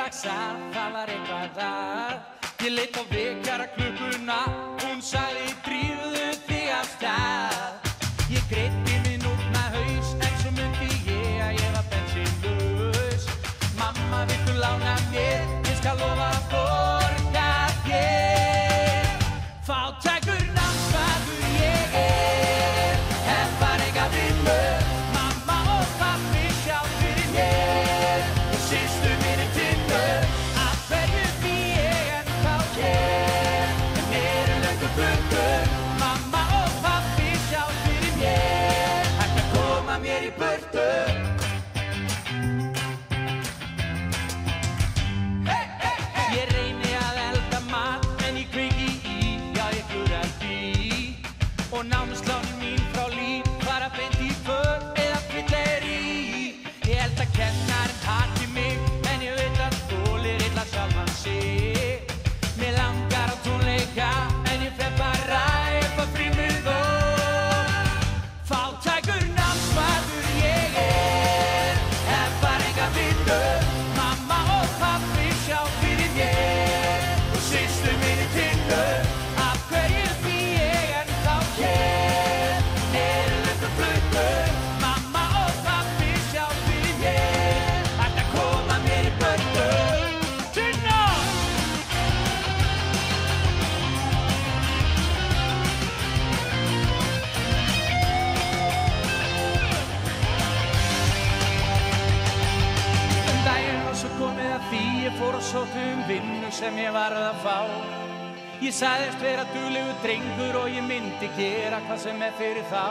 strax að það var eitthvað að. Ég leit á vekjaraklukuna, hún sagði drífðu þig af stað. Ég greiddi minn út með haus, en svo mundi ég að ég var bensínlaus. Mamma, viltu lána mér, ég skal lofa að borga þér. Fátækur námsmaður ég hef bara enga vinnu. Mamma og pabbi sjá fyrir mér og systur mín í Tinnu. Af hverju bý ég ennþá hér? En eru löngu burtu. Mamma og pabbi sjá fyrir mér, hægt að koma mér í burtu. Ég reyni að elda mat en ég kveiki í, já ég klúðra því. Og námslánin mín frá líf fara beint í för eða fyllerí. Ég held að kennarinn hati mig en ég veit að þolir illa sjálfan sig. Mér langar á tónleika en ég fer bara upp á frímið og fátækur námsmaður ég hef bara enga vinnu. Mamma og pabbi sjá fyrir mér og systur mín í Tinnu. Af hverju bý ég ennþá hér? Eru löngu fluttu. Mamma og pabbi sjá fyrir mér, hægt að koma mér í burtu. Tinna! Daginn var svo komið að því ég fór og sótti vinnu sem ég varð að fá. Ég sagðist vera duglegur drengur og ég myndi gera hvað sem fyrir þá.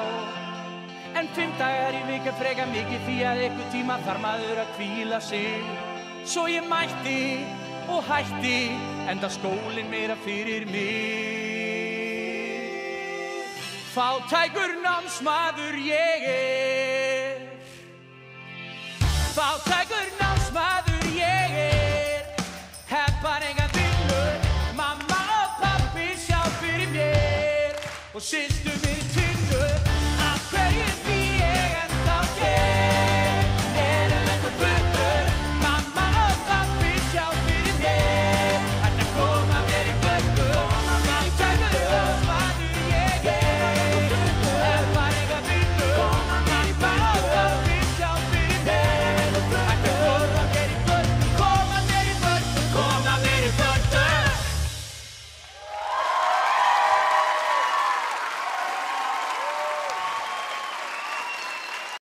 En 5 dagar í viku frekar mikið því að einhvern tíma þarf maður að hvíla sig. Svo ég mætti og hætti, enda skólinn meira fyrir mig. Fátækur námsmaður ég fátækur námsmaður ég hef bara enga vinnu. Mamma og pabbi sjá fyrir mér og systur